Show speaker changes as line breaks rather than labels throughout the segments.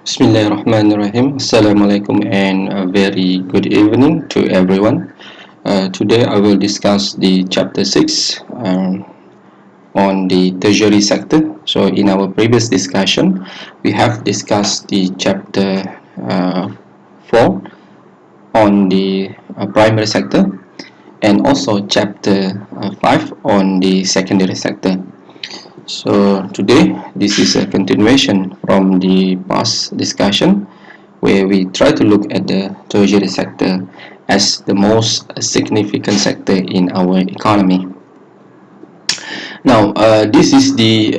Bismillahirrahmanirrahim. Assalamualaikum and a very good evening to everyone. Today I will discuss the chapter 6 on the tertiary sector. So in our previous discussion, we have discussed the chapter 4 on the primary sector and also chapter 5 on the secondary sector. So today this is a continuation from the past discussion where we try to look at the tertiary sector as the most significant sector in our economy. Now, this is the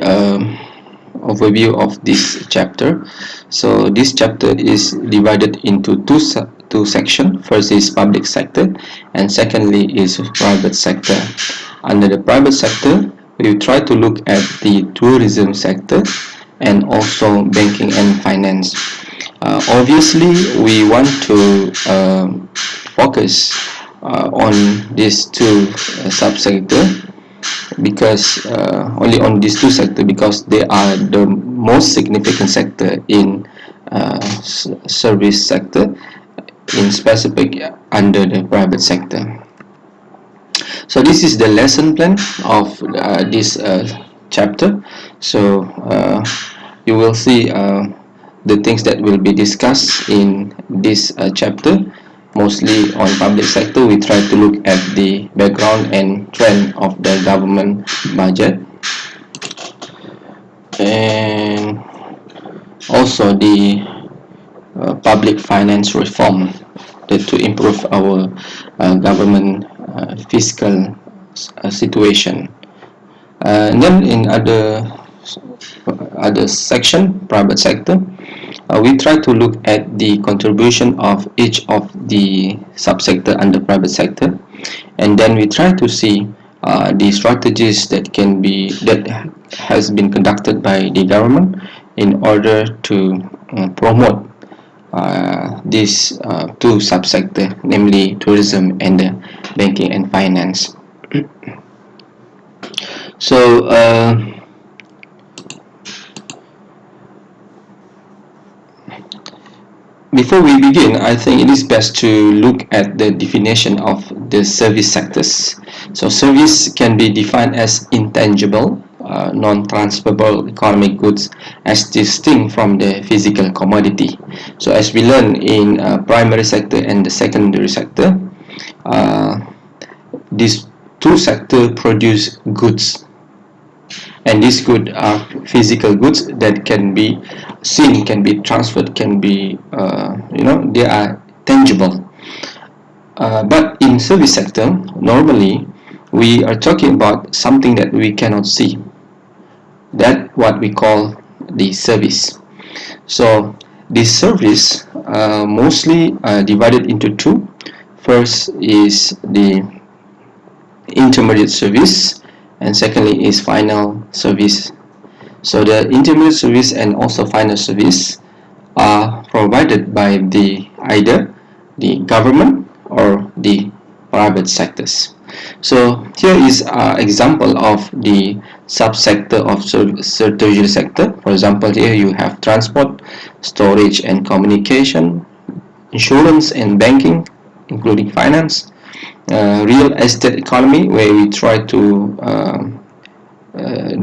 overview of this chapter. So this chapter is divided into two sections. First is public sector and secondly is private sector. Under the private sector, we try to look at the tourism sector and also banking and finance. Obviously, we want to focus on these two subsectors because only on these two sectors because they are the most significant sector in service sector in specific under the private sector. So this is the lesson plan of this chapter. So you will see the things that will be discussed in this chapter. Mostly on public sector, we try to look at the background and trend of the government budget and also the public finance reform to improve our government fiscal situation. And then in other section, private sector, we try to look at the contribution of each of the subsector under private sector, and then we try to see the strategies that has been conducted by the government in order to promote these two subsector, namely tourism and banking and finance. So before we begin, I think it is best to look at the definition of the service sectors. So service can be defined as intangible, non-transferable economic goods as distinct from the physical commodity. So as we learn in primary sector and the secondary sector, these two sectors produce goods, and these goods are physical goods that can be seen, can be transferred, can be they are tangible. But in service sector, normally we are talking about something that we cannot see. That what we call the service. So this service mostly divided into two. First is the intermediate service, and secondly is final service. So the intermediate service and also final service are provided by either the government or the private sectors. So here is an example of the subsector of tertiary sector. For example, here you have transport, storage and communication, insurance and banking, including finance, real estate economy, where we try to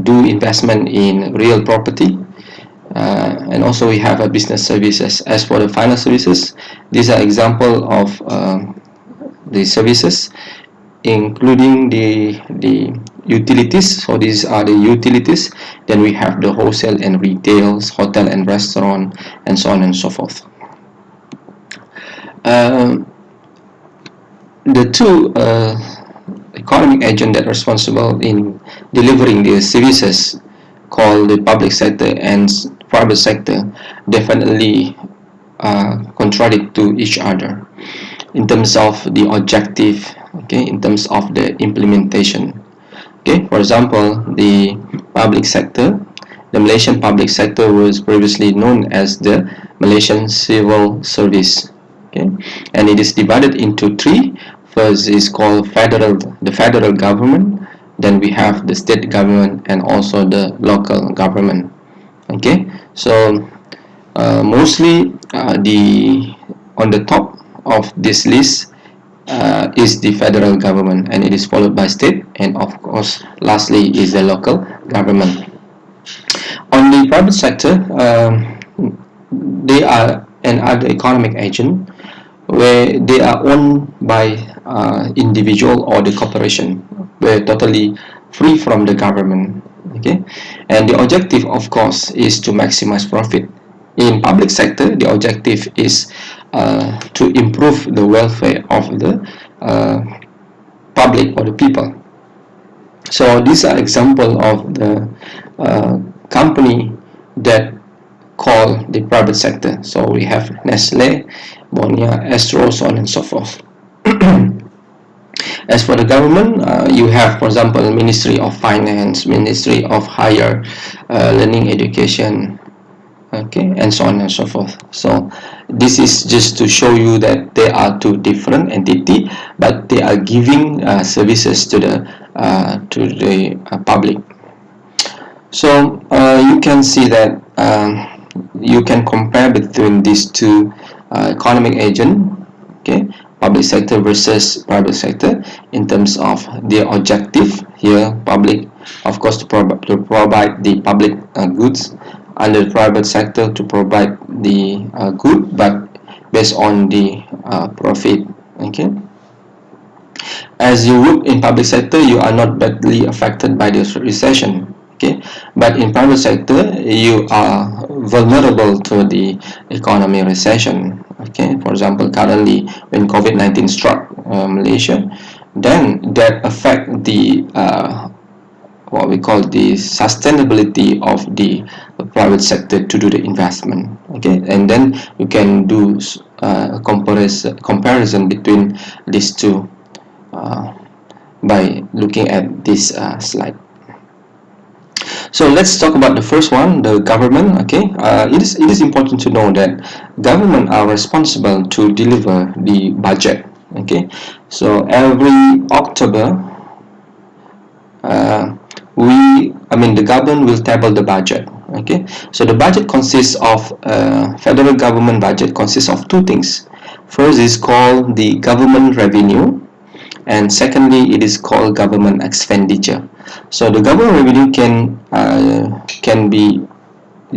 do investment in real property, and also we have a business services. As for the final services, these are example of the services, including the utilities. So these are the utilities. Then we have the wholesale and retails, hotel and restaurant, and so on and so forth. The two economic agents that are responsible in delivering the services, called the public sector and private sector, definitely contradict to each other in terms of the objective, okay, in terms of the implementation. Okay, for example, the public sector, the Malaysian public sector was previously known as the Malaysian Civil Service. Okay, and it is divided into three. First is called the federal government, then we have the state government and also the local government. Okay, so Mostly the on the top of this list is the federal government, and it is followed by state, and of course lastly is the local government. On the private sector, they are another economic agent where they are owned by individual or the corporation, where totally free from the government. Okay, and the objective, of course, is to maximize profit. In public sector, the objective is to improve the welfare of the uh, public or the people. So these are example of the company that call the private sector. So we have Nestle, Bonia, Astro, so on and so forth. As for the government, you have, for example, Ministry of Finance, Ministry of Higher Learning Education, okay, and so on and so forth. So this is just to show you that they are two different entity, but they are giving services to the public. So you can see that you can compare between these two economic agent, okay, public sector versus private sector, in terms of their objective. Here, public, of course, to provide the public goods, under the private sector to provide the good, but based on the profit. Okay, as you work in public sector, you are not badly affected by this recession. Okay, but in private sector, you are vulnerable to the economy recession. Okay, for example, currently when COVID-19 struck Malaysia, then that affect the what we call the sustainability of the private sector to do the investment. Okay, and then you can do comparison between these two by looking at this slide. So let's talk about the first one, the government. Okay, it is important to know that government are responsible to deliver the budget. Okay, so every October, the government will table the budget. Okay, so the budget consists of federal government budget consists of two things. First is called the government revenue, and secondly it is called government expenditure. So the government revenue can be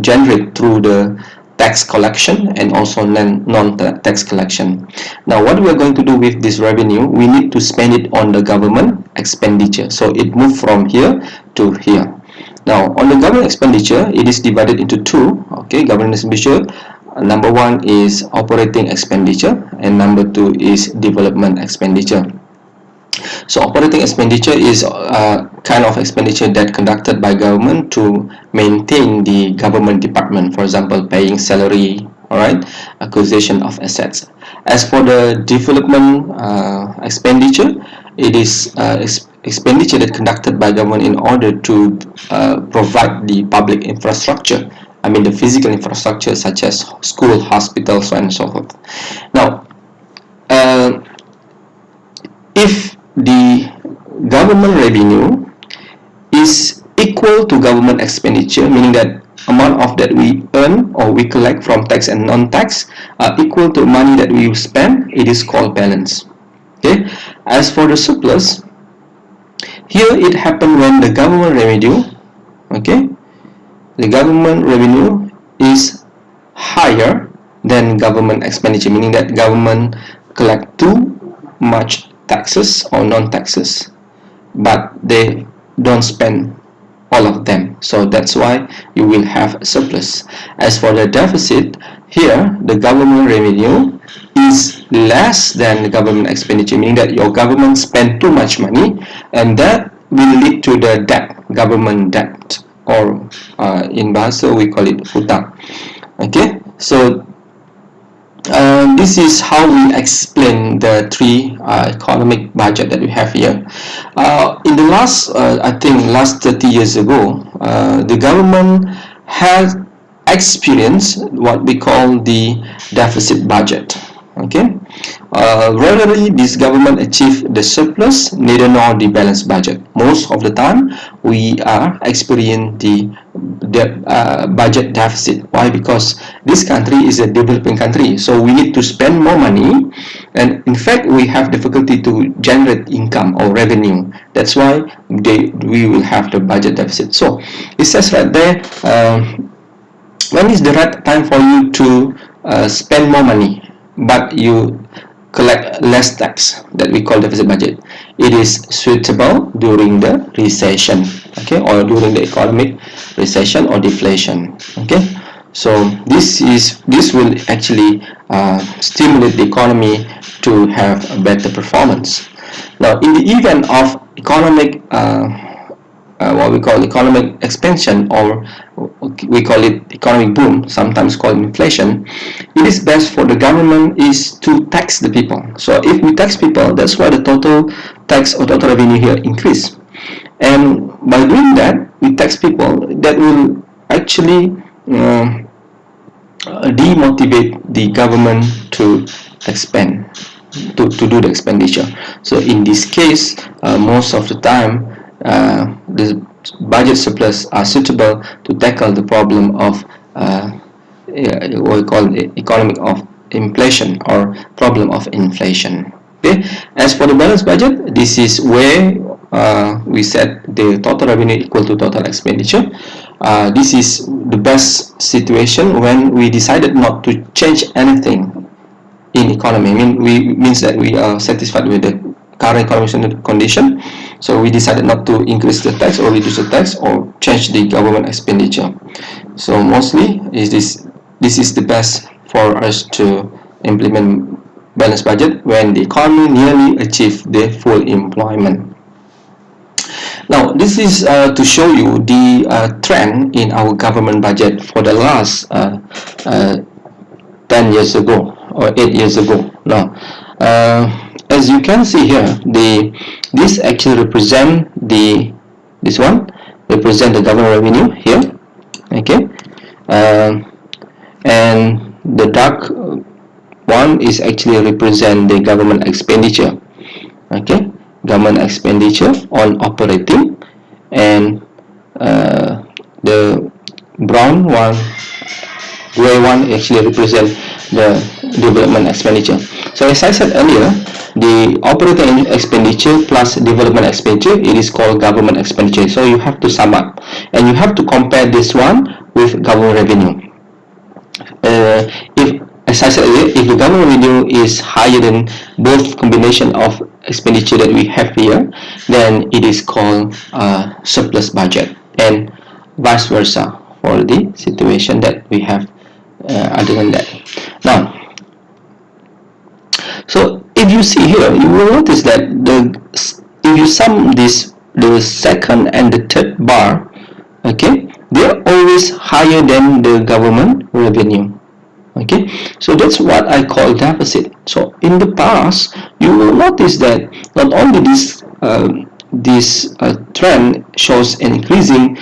generated through the tax collection and also non-tax collection. Now what we are going to do with this revenue, we need to spend it on the government expenditure, so it moves from here to here. Now on the government expenditure, it is divided into two. Okay, government expenditure, number one is operating expenditure and number two is development expenditure. So operating expenditure is a kind of expenditure that conducted by government to maintain the government department, for example, paying salary, all right, acquisition of assets. As for the development expenditure, it is expenditure that conducted by government in order to provide the public infrastructure. The physical infrastructure such as school, hospitals, so on and so forth. Now, if the government revenue is equal to government expenditure, meaning that amount of that we earn or we collect from tax and non-tax are equal to money that we spend, it is called balance. Okay, as for the surplus, here it happened when the government revenue, okay, the government revenue is higher than government expenditure, meaning that government collect too much taxes or non-taxes, but they don't spend all of them, so that's why you will have a surplus. As for the deficit, here the government revenue is less than the government expenditure, meaning that your government spend too much money, and that will lead to the debt, government debt, or in Bahasa we call it hutang. Okay, so this is how we explain the three economic budget that we have here. In the last 30 years ago, the government has experienced what we call the deficit budget. Okay, Rarely this government achieve the surplus, neither nor the balanced budget. Most of the time, we are experiencing the budget deficit. Why? Because this country is a developing country, so we need to spend more money, and in fact, we have difficulty to generate income or revenue. That's why we will have the budget deficit. So it says right there. When is the right time for you to spend more money but you collect less tax, that we call deficit budget? It is suitable during the recession, okay, or during the economic recession or deflation, okay. So this will actually stimulate the economy to have a better performance. Now in the event of economic what we call economic expansion, or we call it economic boom, sometimes called inflation, it is best for the government is to tax the people. So if we tax people, that's why the total tax or total revenue here increase. And by doing that, we tax people, that will actually demotivate the government to expand, to do the expenditure. So in this case, most of the time, the budget surplus are suitable to tackle the problem of what we call economic of inflation, or problem of inflation. Okay. As for the balanced budget, this is where we set the total revenue equal to total expenditure. This is the best situation when we decided not to change anything in economy. I mean, means that we are satisfied with the current economic condition, so we decided not to increase the tax or reduce the tax or change the government expenditure. So mostly this is the best for us to implement balanced budget when the economy nearly achieve the full employment. Now this is to show you the trend in our government budget for the last 10 years ago or 8 years ago. Now as you can see here, this actually represent this one represent the government revenue here, okay, and the dark one is actually represent the government expenditure, okay, government expenditure on operating, and the brown one, gray one actually represent the development expenditure. So as I said earlier, the operating expenditure plus development expenditure, it is called government expenditure. So you have to sum up and you have to compare this one with government revenue. If, as I said earlier, if the government revenue is higher than both combination of expenditure that we have here, then it is called surplus budget, and vice versa for the situation that we have other than that. Now, so if you see here, you will notice that if you sum this, the second and the third bar, okay, they are always higher than the government revenue. Okay, so that's what I call deficit. So in the past, you will notice that not only this trend shows an increasing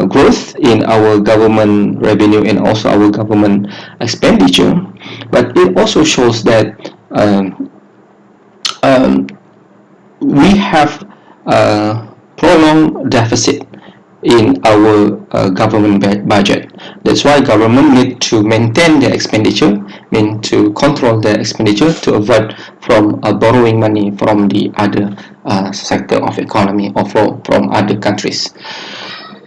growth in our government revenue and also our government expenditure, but it also shows that we have prolonged deficit in our government budget. That's why government need to maintain their expenditure, mean to control their expenditure to avoid from borrowing money from the other sector of economy or from other countries.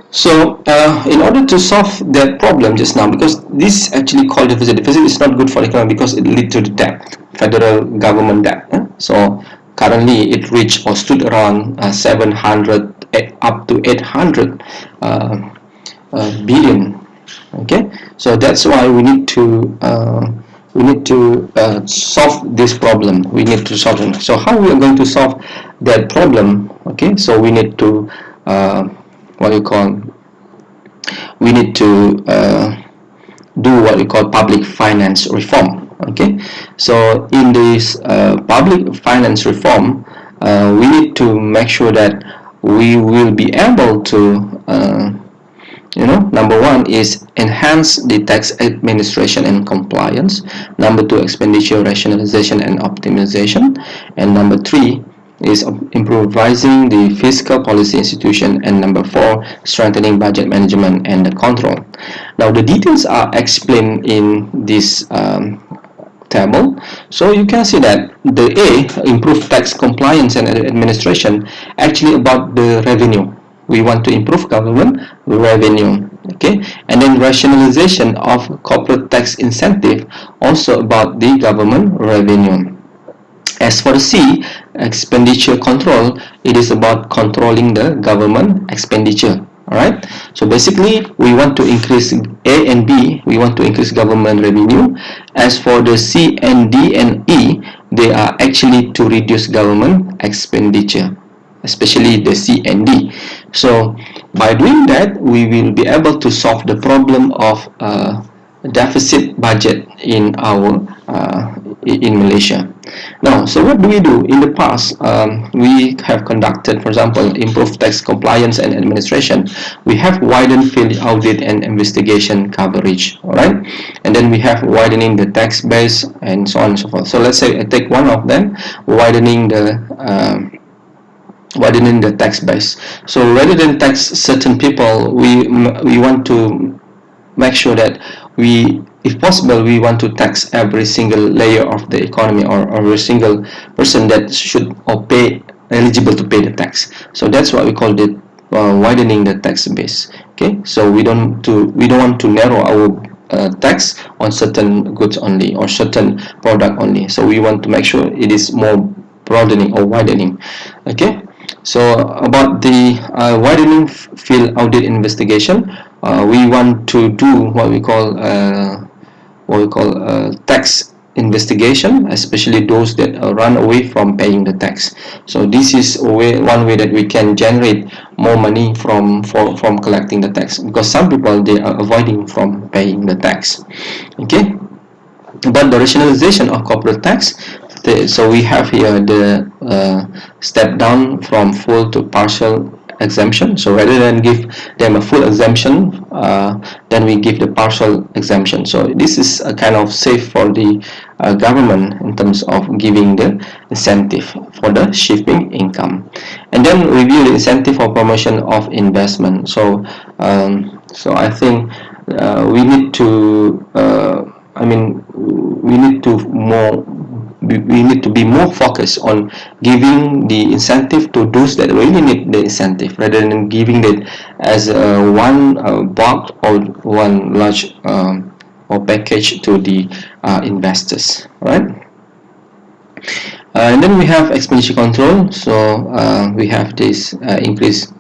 So in order to solve that problem just now, because this is actually called deficit. Deficit is not good for the economy because it leads to the debt, federal government debt. So currently it reached or stood around 700 up to 800 billion. Okay, so that's why we need to solve this problem. We need to solve it. So how we are going to solve that problem? Okay, so we need to what you call, we need to do what we call public finance reform. Okay, so in this public finance reform, we need to make sure that we will be able to Number one is enhance the tax administration and compliance. Number two, expenditure rationalization and optimization. And number three is improvising the fiscal policy institution. And number four, strengthening budget management and the control. Now the details are explained in this table. So you can see that the A, improve tax compliance and administration, actually about the revenue. We want to improve government revenue. Okay, and then rationalization of corporate tax incentive, also about the government revenue. As for the C, expenditure control, it is about controlling the government expenditure. Alright, so basically we want to increase A and B, we want to increase government revenue. As for the C and D and E, they are actually to reduce government expenditure, especially the C and D. So by doing that, we will be able to solve the problem of deficit budget in our in Malaysia. Now, so what do we do? In the past, we have conducted, for example, improved tax compliance and administration. We have widened field audit and investigation coverage, all right? And then we have widening the tax base and so on and so forth. So let's say I take one of them, widening the tax base. So rather than tax certain people, we want to make sure that if possible, we want to tax every single layer of the economy, or every single person that should or pay eligible to pay the tax. So that's what we call it widening the tax base. Okay, so we don't want to narrow our tax on certain goods only or certain product only. So we want to make sure it is more broadening or widening. Okay, so about the widening field audit investigation, we want to do what we call tax investigation, especially those that run away from paying the tax. So this is one way that we can generate more money from collecting the tax, because some people, they are avoiding from paying the tax. Okay, but the rationalization of corporate tax, so we have here the step down from full to partial exemption. So rather than give them a full exemption, then we give the partial exemption. So this is a kind of safe for the government in terms of giving the incentive for the shipping income. And then review the incentive for promotion of investment. So I think we need to we need to be more focused on giving the incentive to those that really need the incentive, rather than giving it as one bulk or one large or package to the investors. Right? And then we have expenditure control. So we have this increase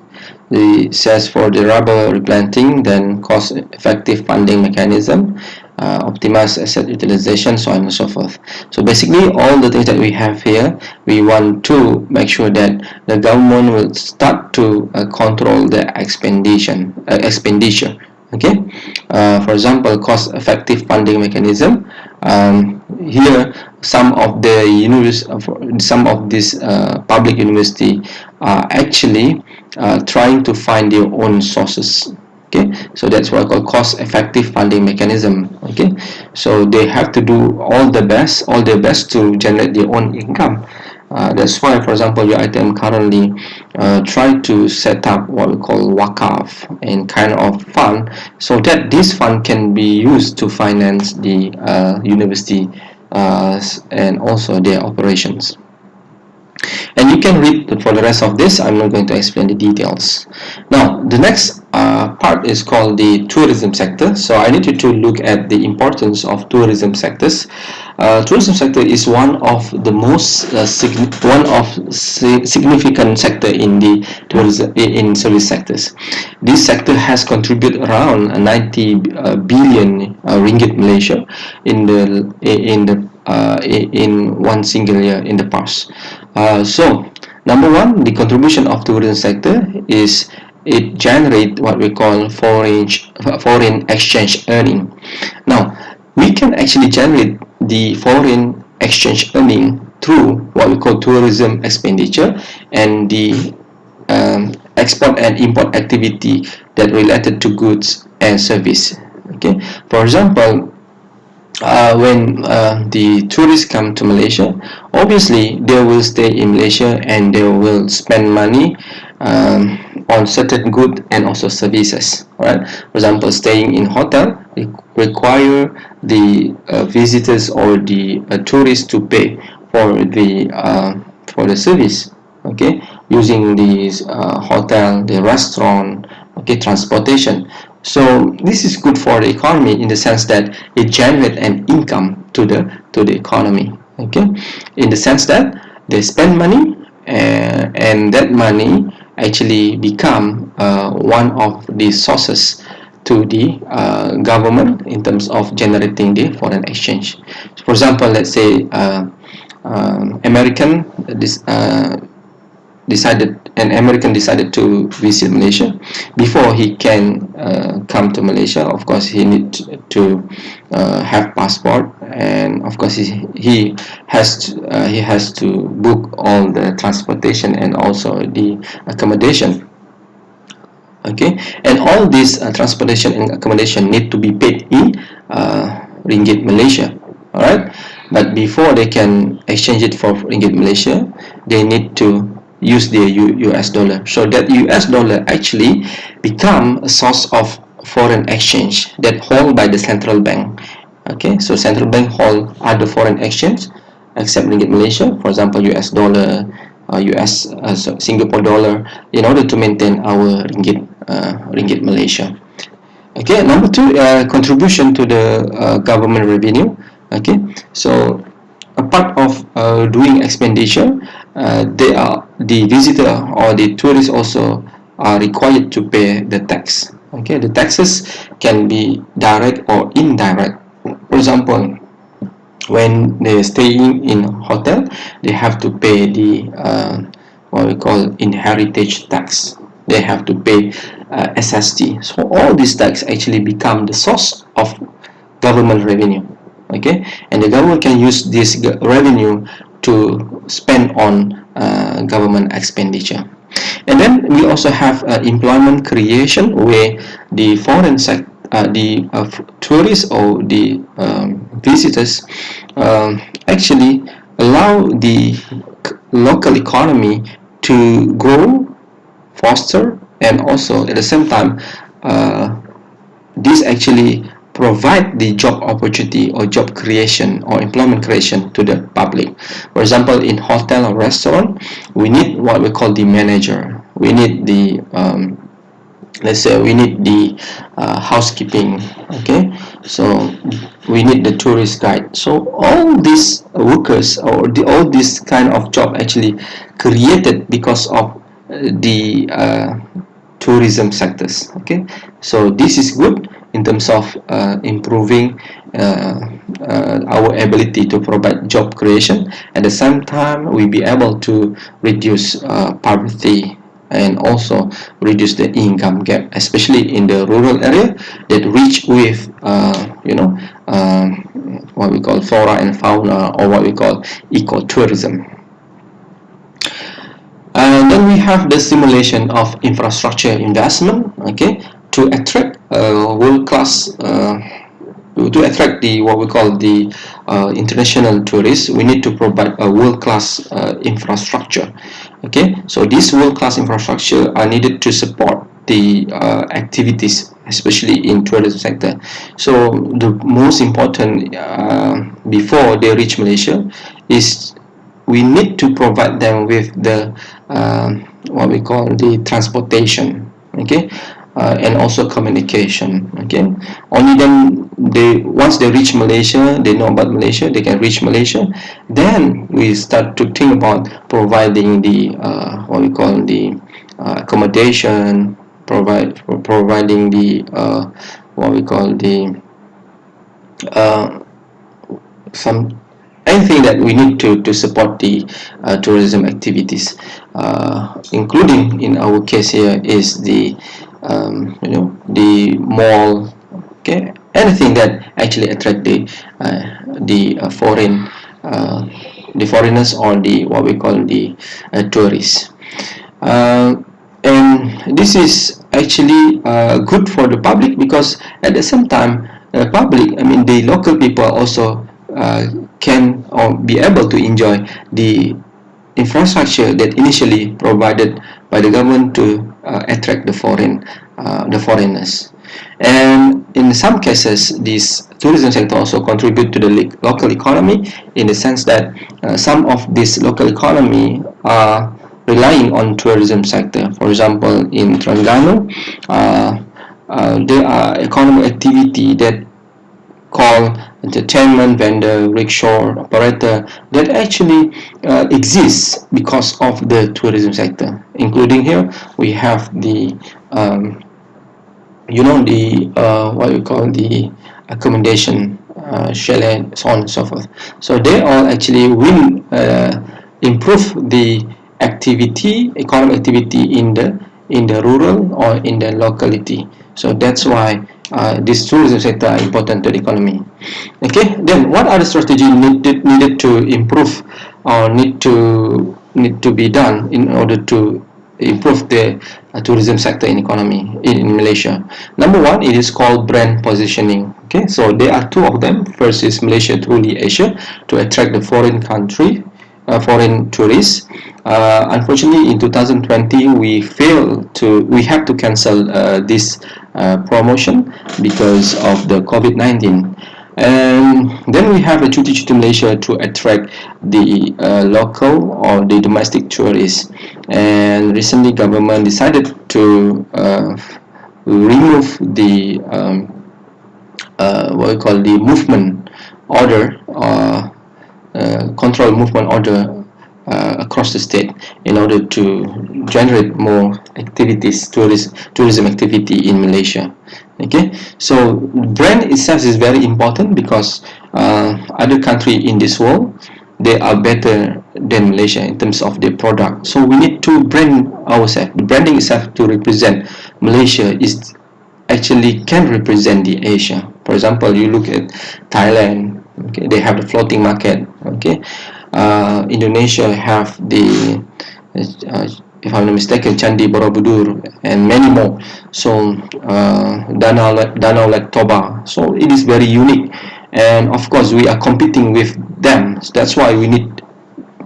the sales for the rubber replanting, then cost effective funding mechanism, optimize asset utilization, so on and so forth. So basically all the things that we have here, we want to make sure that the government will start to control the expenditure. Okay, for example, cost effective funding mechanism. Here some of these public university are actually trying to find their own sources. Okay, so that's what I call cost effective funding mechanism. Okay, so they have to do all their best to generate their own income. That's why, for example, your ITM currently try to set up what we call wakaf and kind of fund, so that this fund can be used to finance the university and also their operations. And you can read for the rest of this. I'm not going to explain the details. Now the next part is called the tourism sector. So I need you to look at the importance of tourism sectors. Tourism sector is one of the most significant sector in the tourism in service sectors. This sector has contributed around 90 billion ringgit Malaysia in one single year in the past. So number one, the contribution of tourism sector is it generate what we call foreign exchange earning. Now we can actually generate the foreign exchange earning through what we call tourism expenditure and the export and import activity that related to goods and service. Okay, for example, when the tourists come to Malaysia, obviously they will stay in Malaysia and they will spend money on certain goods and also services. Right? For example, staying in hotel require the visitors or the tourists to pay for the service. Okay, using the hotel, the restaurant, okay, transportation. So this is good for the economy in the sense that it generates an income to the economy. Okay, in the sense that they spend money, and that money actually become one of the sources to the government in terms of generating the foreign exchange. For example, let's say American this decided an American decided to visit Malaysia. Before he can come to Malaysia, of course he needs to have passport, and of course he has to book all the transportation and also the accommodation. Okay, and all this transportation and accommodation need to be paid in ringgit Malaysia. All right, but before they can exchange it for ringgit Malaysia, they need to use their US dollar. So that US dollar actually become a source of foreign exchange that held by the central bank. Okay, so central bank hold other foreign exchange except ringgit Malaysia, for example US dollar, US Singapore dollar, in order to maintain our ringgit Malaysia. Okay, number two, contribution to the government revenue. Okay, so a part of doing expenditure, they are the visitor or the tourist also are required to pay the tax. Okay, the taxes can be direct or indirect. For example, when they're staying in hotel, they have to pay the what we call inheritance tax. They have to pay SST. So all these tax actually become the source of government revenue. Okay, and the government can use this revenue to spend on government expenditure. And then we also have employment creation, where the foreign sector, the tourists or the visitors actually allow the local economy to grow faster, and also at the same time this actually provide the job opportunity or job creation or employment creation to the public. For example, in hotel or restaurant, we need what we call the manager. We need the let's say we need the housekeeping. Okay, so we need the tourist guide. So all these workers or all this kind of job actually created because of the tourism sectors. Okay, so this is good in terms of improving our ability to provide job creation. At the same time, we be able to reduce poverty and also reduce the income gap, especially in the rural area that rich with what we call flora and fauna, or what we call ecotourism. And then we have the stimulation of infrastructure investment, okay, to attract world-class to attract the what we call the international tourists. We need to provide a world-class infrastructure. Okay, so this world-class infrastructure are needed to support the activities, especially in tourism sector. So the most important before they reach Malaysia is we need to provide them with the what we call the transportation. Okay, and also communication. Okay, only then once they reach Malaysia, they know about Malaysia, they can reach Malaysia, then we start to think about providing the what we call the accommodation, providing the what we call the some anything that we need to support the tourism activities, including in our case here is the the mall. Okay, anything that actually attract the foreign the foreigners or the what we call the tourists. And this is actually good for the public, because at the same time, public, I mean the local people also can or be able to enjoy the infrastructure that initially provided by the government to attract the foreigners. And in some cases, this tourism sector also contribute to the local economy, in the sense that some of this local economy are relying on tourism sector. For example, in Terengganu, there are economic activity that call entertainment vendor, rickshaw operator, that actually exists because of the tourism sector. Including here, we have the the what we call the accommodation, chalet, so on and so forth. So they all actually will improve the economic activity in the rural or in the locality. So that's why this tourism sector are important to the economy. Okay, then what are the strategies needed to improve, or need to be done in order to improve the tourism sector in economy in Malaysia? Number one, it is called brand positioning. Okay, so there are two of them. First is Malaysia Truly Asia, to attract the foreign tourists. Unfortunately, in 2020, we have to cancel this promotion because of the COVID-19. And then we have a Cuti Malaysia, to attract the local or the domestic tourists. And recently, government decided to remove the what we call the movement order, control movement order across the state, in order to generate more activities, tourism activity in Malaysia. Okay, so brand itself is very important, because other country in this world, they are better than Malaysia in terms of their product. So we need to brand ourselves. The branding itself to represent Malaysia is actually can represent the Asia. For example, you look at Thailand. Okay, they have the floating market. Okay, Indonesia have the if I'm not mistaken, Candi Borobudur, and many more. So Danau Lake Toba. So it is very unique, and of course we are competing with them. So that's why we need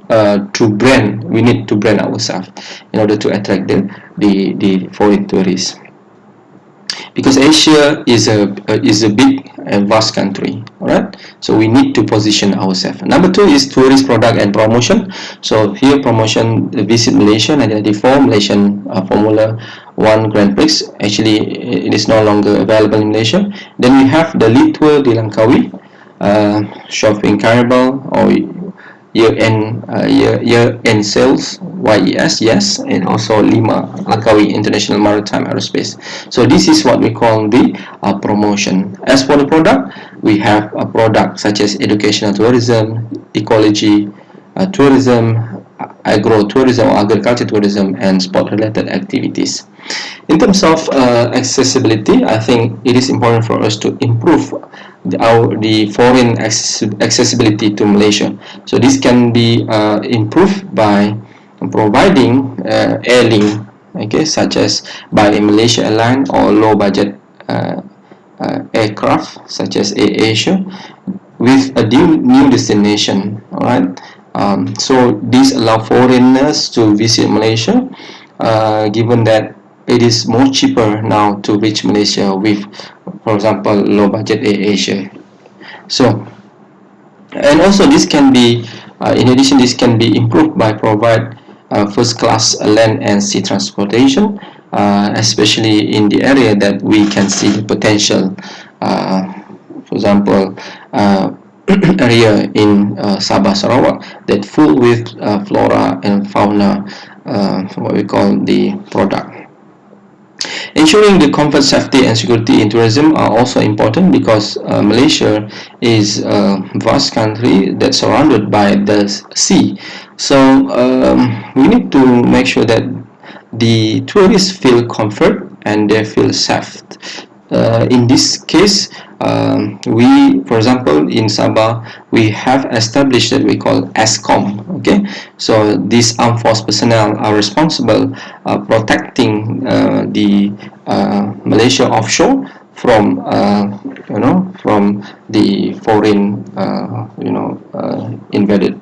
to brand. We need to brand ourselves in order to attract the foreign tourists, because Asia is a big and vast country. All right, so we need to position ourselves. Number two is tourist product and promotion. So here, promotion: visit Malaysia 1994, Malaysian Formula One Grand Prix. Actually, it is no longer available in Malaysia. Then we have the lead tour di Langkawi, shopping carnival, or year-end sales, YES, yes, and also Lima Langkawi International Maritime Aerospace. So this is what we call the promotion. As for the product, we have a product such as educational tourism, ecology tourism, agro-tourism or agriculture tourism, and sport-related activities. In terms of accessibility, I think it is important for us to improve the foreign accessibility to Malaysia. So this can be improved by providing airlink, okay, such as by Malaysia Airlines, or low budget aircraft such as AirAsia, with a new destination. All right. So these allow foreigners to visit Malaysia, given that it is more cheaper now to reach Malaysia with, for example, low budget AirAsia. So, and also this can be, in addition, this can be improved by provide first class land and sea transportation, especially in the area that we can see the potential. For example, area in Sabah, Sarawak, that full with flora and fauna, what we call the product. Ensuring the comfort, safety, and security in tourism are also important, because Malaysia is a vast country that's surrounded by the sea. So we need to make sure that the tourists feel comfort and they feel safe. In this case, We, for example, in Sabah, we have established that we call ESCOM. Okay, so these armed force personnel are responsible protecting the Malaysia offshore from from the foreign invaded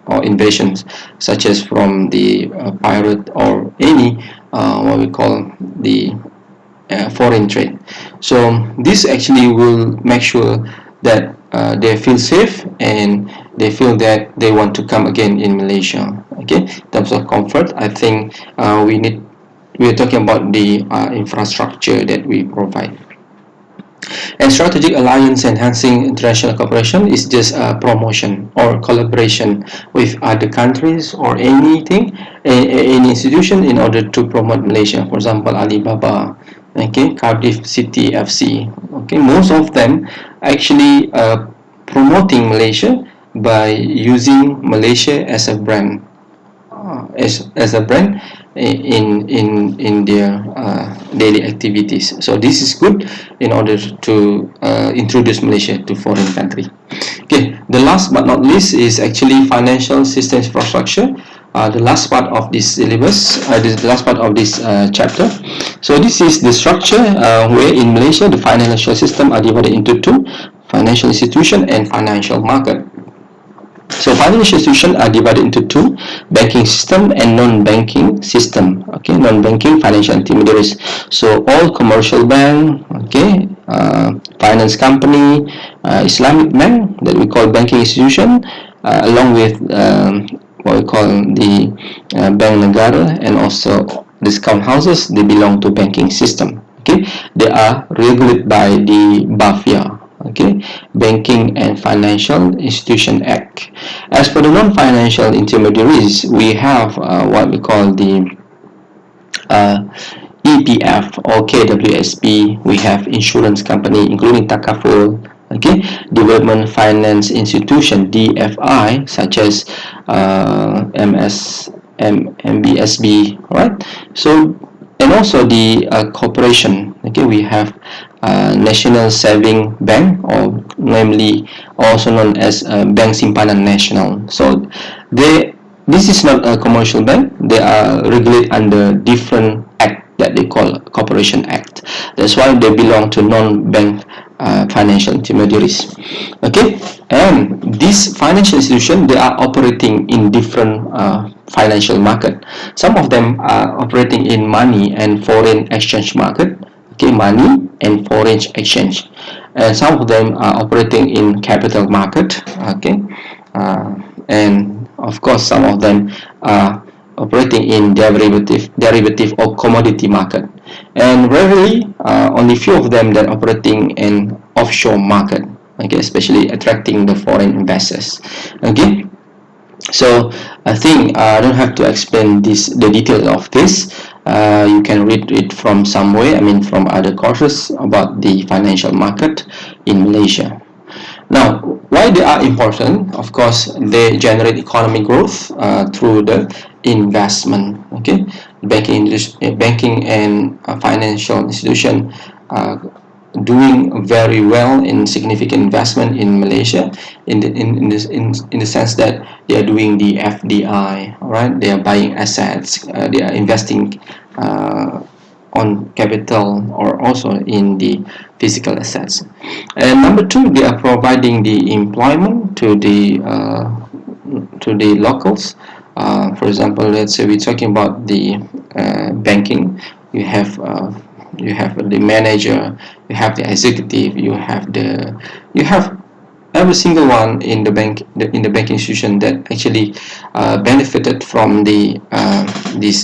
or invasions, such as from the pirate or any what we call the foreign trade. So this actually will make sure that they feel safe and they feel that they want to come again in Malaysia. Okay, in terms of comfort, I think we're talking about the infrastructure that we provide. And strategic alliance enhancing international cooperation is just a promotion or collaboration with other countries or anything, any institution in order to promote Malaysia. For example, Alibaba, okay, Cardiff City FC. Okay, most of them actually promoting Malaysia by using Malaysia as a brand, as a brand in their daily activities. So this is good in order to introduce Malaysia to foreign country. Okay, the last but not least is actually financial system infrastructure. The last part of this syllabus, the last part of this chapter. So this is the structure where in Malaysia the financial system are divided into two: financial institution and financial market. So financial institutions are divided into two: banking system and non-banking system. Okay, non-banking financial intermediaries. So all commercial bank, okay, finance company, Islamic bank that we call banking institution, along with what we call the bank negara, and also discount houses. They belong to banking system. Okay, they are regulated by the BAFIA. Okay, Banking and Financial Institution Act. As for the non-financial intermediaries, we have what we call the EPF or KWSP. We have insurance company, including Takaful. Okay, Development Finance Institution (DFI), such as MBSB, right? So, and also the corporation. Okay, we have National Saving Bank, or namely also known as Bank Simpanan Nasional. So this is not a commercial bank. They are regulated under different act that they call Corporation Act. That's why they belong to non-bank financial intermediaries. Okay, and these financial institutions, they are operating in different financial market. Some of them are operating in money and foreign exchange market. Okay, money and foreign exchange, and some of them are operating in capital market. Okay, and of course some of them are operating in derivative or commodity market, and rarely only few of them that operating in offshore market. Okay, especially attracting the foreign investors. Okay, so I think I don't have to explain the details of this. You can read it from somewhere, I mean from other courses about the financial market in Malaysia. Now, why they are important? Of course, they generate economic growth through the investment. Okay, banking and financial institution doing very well in significant investment in Malaysia, in the sense that they are doing the FDI. All right, they are buying assets, they are investing on capital or also in the physical assets. And number two, they are providing the employment to the locals. For example, let's say we're talking about the banking. You have the manager, you have the executive, you have every single one in the banking institution that actually benefited from these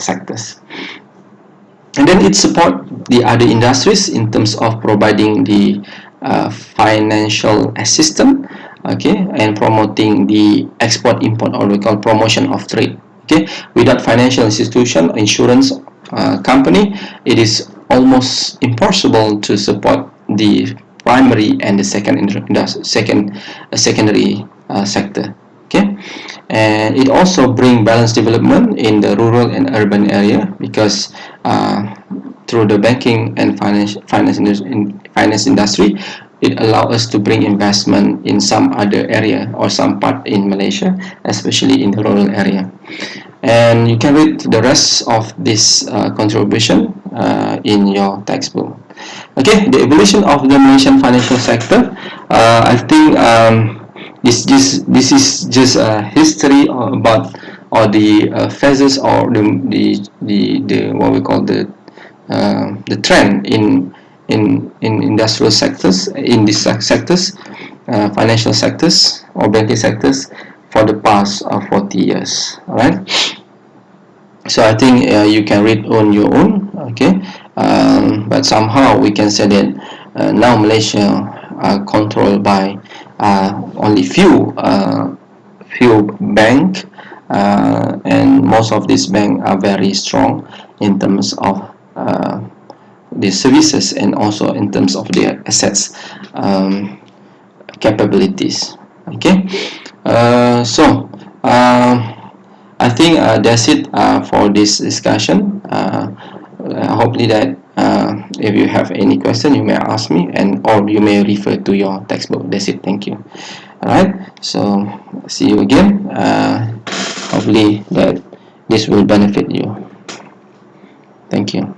sectors. And then it support the other industries in terms of providing the financial assistance, okay, and promoting the export import, or we call promotion of trade. Okay, without financial institution, insurance company, it is almost impossible to support the primary and the secondary sector. Okay, and it also bring balanced development in the rural and urban area, because through the banking and finance finance industry, it allows us to bring investment in some other area or some part in Malaysia, especially in the rural area. And you can read the rest of this contribution in your textbook. Okay, the evolution of the Malaysian financial sector. I think this is just a history about or the phases or the what we call the trend in industrial sectors, in these sectors, financial sectors or banking sectors for the past 40 years. All right. So I think you can read on your own. Okay. But somehow we can say that now Malaysia are controlled by only few bank, and most of these banks are very strong in terms of the services and also in terms of their assets capabilities. Okay. So I think that's it for this discussion. Hopefully that if you have any question, you may ask me, and or you may refer to your textbook. That's it. Thank you. All right. So see you again. Hopefully that this will benefit you. Thank you.